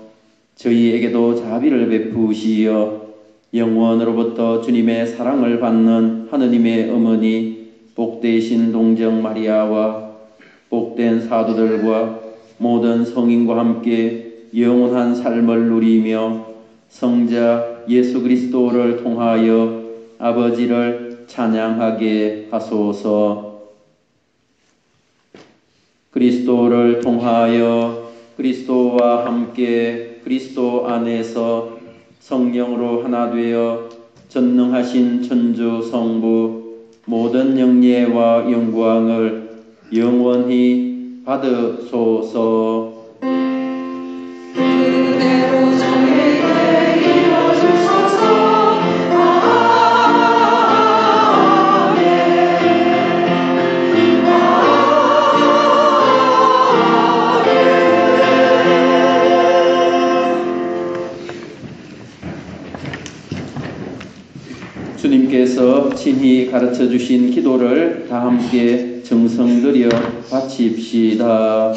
저희에게도 자비를 베푸시어 영원으로부터 주님의 사랑을 받는 하느님의 어머니 복되신 동정 마리아와 복된 사도들과 모든 성인과 함께 영원한 삶을 누리며 성자 예수 그리스도를 통하여 아버지를 찬양하게 하소서. 그리스도를 통하여 그리스도와 함께 그리스도 안에서 성령으로 하나 되어 전능하신 천주 성부 모든 영예와 영광을 영원히 받으소서. 그대로 저에게 이루어주소서. 아멘. 주께서 친히 가르쳐 주신 기도를 다 함께 정성 들여 바칩시다.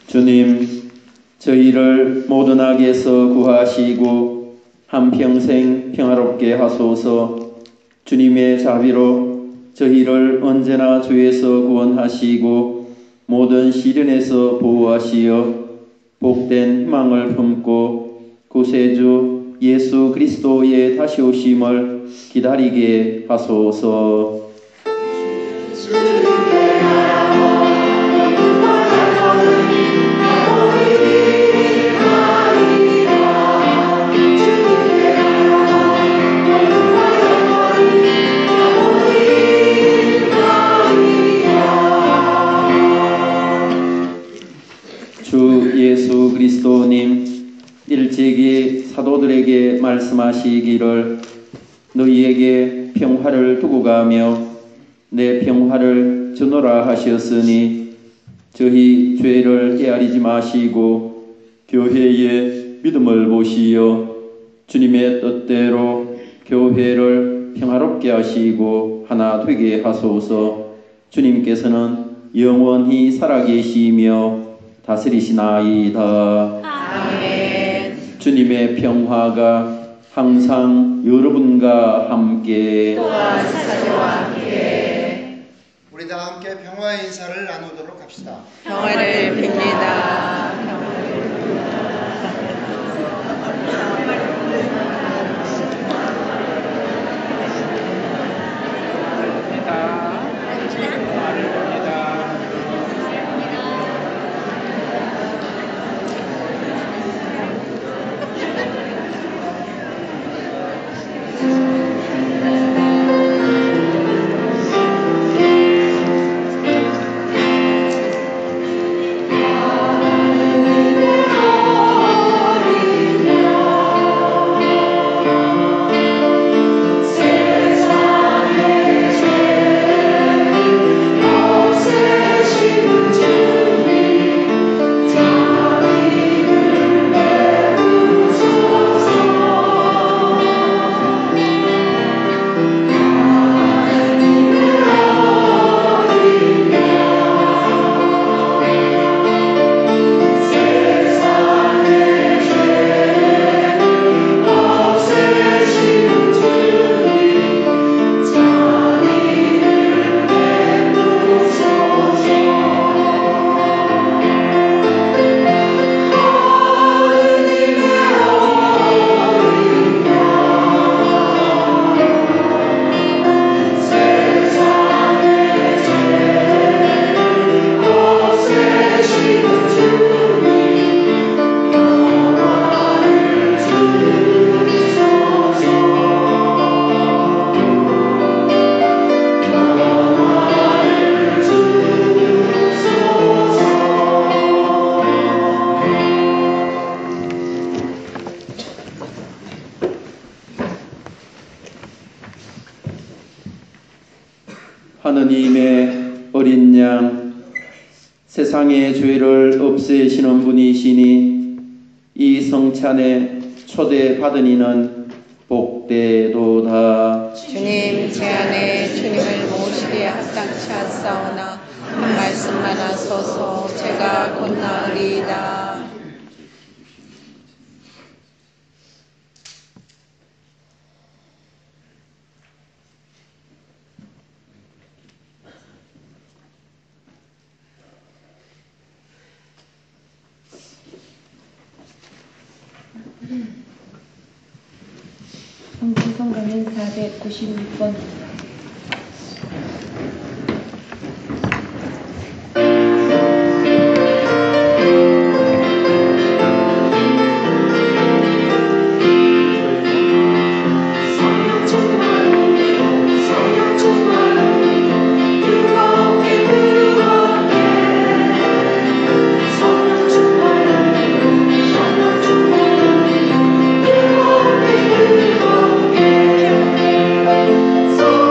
주님, 저희를 모든 악에서 구하시고 한평생 평화롭게 하소서. 주님의 자비로 저희를 언제나 죄에서 구원하시고 모든 시련에서 보호하시어 복된 희망을 품고 구세주 예수 그리스도의 다시 오심을 기다리게 하소서. 주 예수 그리스도님, 일제기 사도들에게 말씀하시기를 너희에게 평화를 두고 가며 내 평화를 주노라 하셨으니 저희 죄를 헤아리지 마시고 교회의 믿음을 보시어 주님의 뜻대로 교회를 평화롭게 하시고 하나 되게 하소서. 주님께서는 영원히 살아계시며 다스리시나이다. 아멘. 주님의 평화가 항상 여러분과 함께 또한 사제와 함께 우리 다 함께 평화의 인사를 나누도록 합시다. 평화를 빕니다. 아멘. 하느님의 어린 양 세상의 죄를 없애시는 분이시니 이 성찬에 초대받은 이는 복되도다. 주님 제 안에 주님을 모시기에 합당치 않사오나 한 말씀만 하소서. 제가 곧 나으리이다. 성경은 496번입니다. So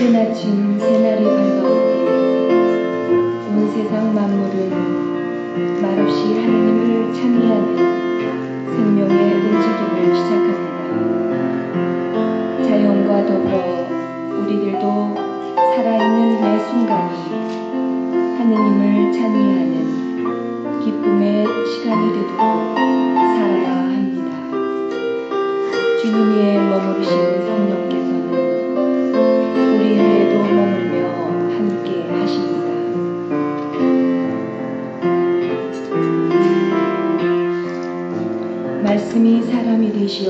이른 아침 새날이 밝아오고 온 세상 만물은 말없이 하나님을 찬미하는 생명의 움직임을 시작합니다. 자연과 더불어 우리들도 살아있는 매 순간이 하느님을 찬미하는 기쁨의 시간이 되도록 살아야 합니다. 주님 위에 머무르신 성령께서는 우리 위에도 머물며 함께 하십니다. 말씀이 사람이 되시어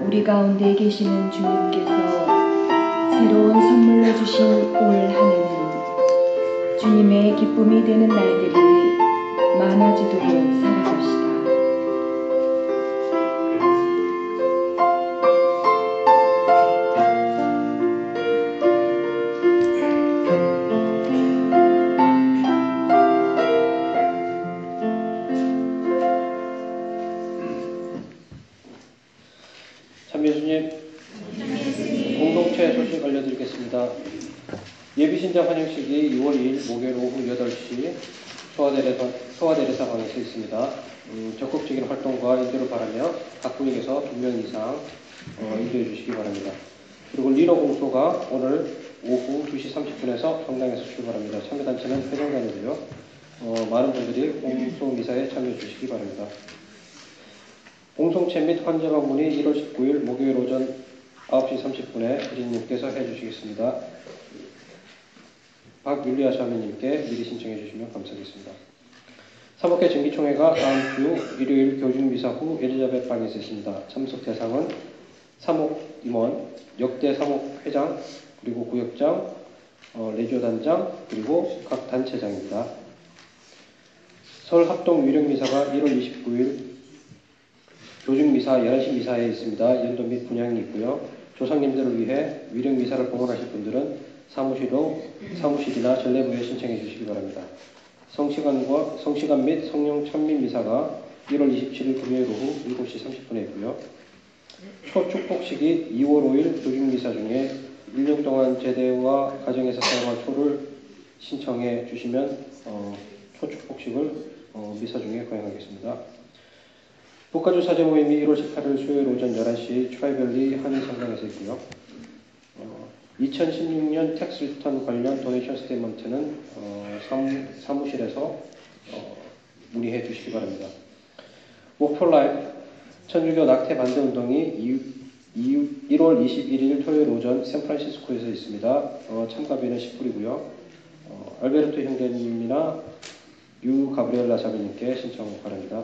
우리 가운데 계시는 주님께서 새로운 선물로 주신 올 한해는 주님의 기쁨이 되는 날들이 많아지도록 살아갑시다. 참여주님, 공동체 소식 알려드리겠습니다. 예비신자 환영식이 6월 2일 목요일 오후 8시 소아대레사 방에서 있습니다. 적극적인 활동과 인도를 바라며 각 분위기에서 2명 이상 인도해 주시기 바랍니다. 그리고 리너 공소가 오늘 오후 2시 30분에서 성당에서 출발합니다. 참여단체는 회장단이고요. 많은 분들이 공소 미사에 참여해 주시기 바랍니다. 공동체 및 환자 방문이 1월 19일 목요일 오전 9시 30분에 주님께서 해주시겠습니다. 박율리아 자매님께 미리 신청해 주시면 감사하겠습니다. 사목회 정기총회가 다음 주 일요일 교중미사 후 엘리자벳 방에서 있습니다. 참석 대상은 사목 임원, 역대 사목 회장, 그리고 구역장, 레지오단장, 그리고 각 단체장입니다. 서울 합동 위령미사가 1월 29일 교중미사 11시 미사에 있습니다. 연도 및 분향이 있고요. 조상님들을 위해 위령미사를 봉헌하실 분들은 사무실이나 전례부에 신청해 주시기 바랍니다. 성시간 및 성령 찬미 미사가 1월 27일 금요일 오후 7시 30분에 있고요. 초축복식이 2월 5일 교중미사 중에 1년 동안 제대와 가정에서 사용할 초를 신청해 주시면 초축복식을 미사 중에 거행하겠습니다. 북가주 사제 모임이 1월 18일 수요일 오전 11시 트라이밸리 한인성당에서 있고요. 2016년 텍스 리턴 관련 도네이션 스테이먼트는 사무실에서 문의해 주시기 바랍니다. 워크 폴 라이프 천주교 낙태 반대 운동이 1월 21일 토요일 오전 샌프란시스코에서 있습니다. 참가비는 10불이고요. 알베르토 형제님이나 유 가브리엘라 자매님께 신청 바랍니다.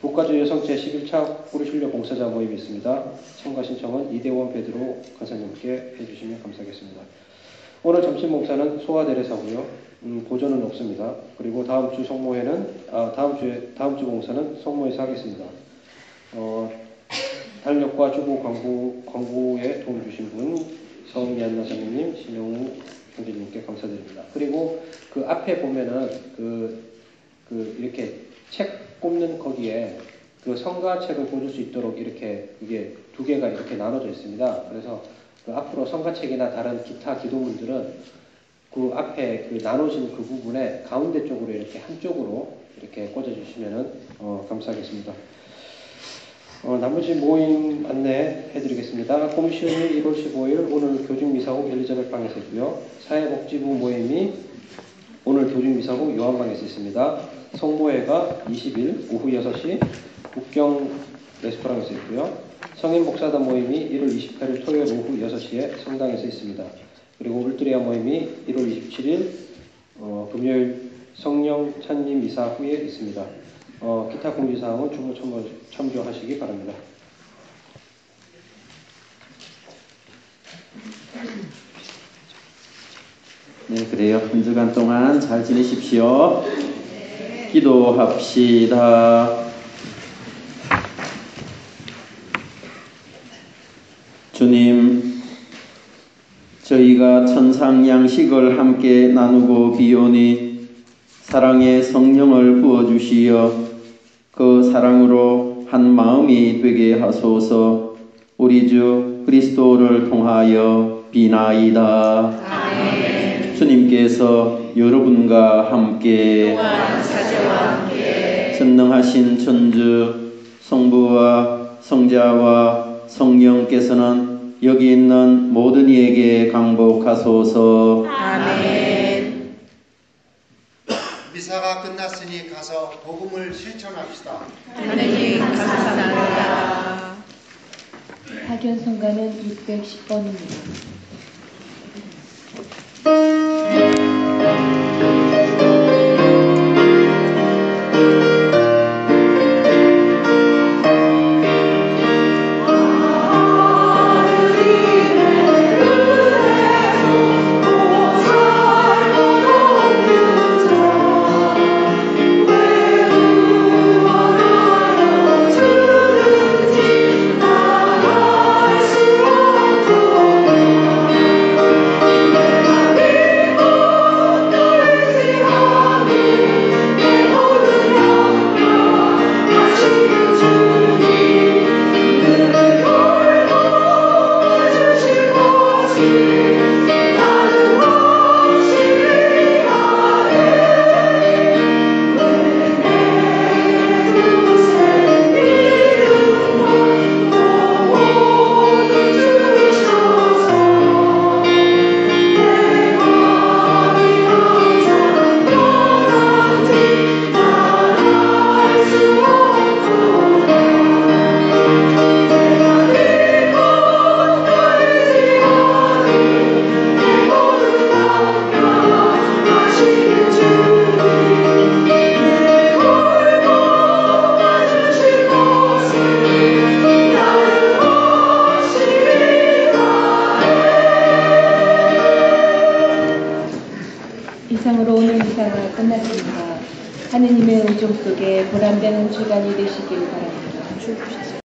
북가주 여성 제11차 뿌리실려 봉사자 모임이 있습니다. 참가 신청은 이대원 베드로 간사님께 해주시면 감사하겠습니다. 오늘 점심 목사는 소아대레사고요. 보조는 없습니다. 그리고 다음 주 성모회는 다음 주 봉사는 성모에서 하겠습니다. 달력과 주보 광고에 도움 주신 분 서미안나 자매님, 신영우 형제님께 감사드립니다. 그리고 그 앞에 보면은 이렇게 책 꼽는 거기에 그 성가책을 보실 수 있도록 이렇게 이게 두 개가 이렇게 나눠져 있습니다. 그래서 그 앞으로 성가책이나 다른 기타 기도문들은 그 앞에 그 나눠진 그 부분에 가운데 쪽으로 이렇게 한쪽으로 이렇게 꽂아주시면은 감사하겠습니다. 나머지 모임 안내해 드리겠습니다. 꼼시온이 1월 15일 오늘 교중미사후 엘리자벳 방에서 있고요. 사회복지부 모임이 오늘 교중미사후 요한방에서 있습니다. 성모회가 20일 오후 6시 국경 레스토랑에서 있고요. 성인 목사단 모임이 1월 28일 토요일 오후 6시에 성당에서 있습니다. 그리고 울트리아 모임이 1월 27일 금요일 성령 찬미 미사 후에 있습니다. 기타 공지사항은 주보 참조하시기 바랍니다. 네, 그래요. 한 주간 동안 잘 지내십시오. 기도합시다. 주님, 저희가 천상 양식을 함께 나누고 비오니 사랑의 성령을 부어주시어 그 사랑으로 한 마음이 되게 하소서. 우리 주 그리스도를 통하여 비나이다. 아멘. 주님께서 여러분과 함께 또한 사제와 함께 전능하신 천주 성부와 성자와 성령께서는 여기 있는 모든 이에게 강복하소서. 아멘. 미사가 끝났으니 가서 복음을 실천합시다. 하느님 감사합니다. 파견 성가는 610번입니다. 이상으로 오늘 미사가 끝났습니다. 하느님의 은총 속에 보람되는 주간이 되시길 바랍니다.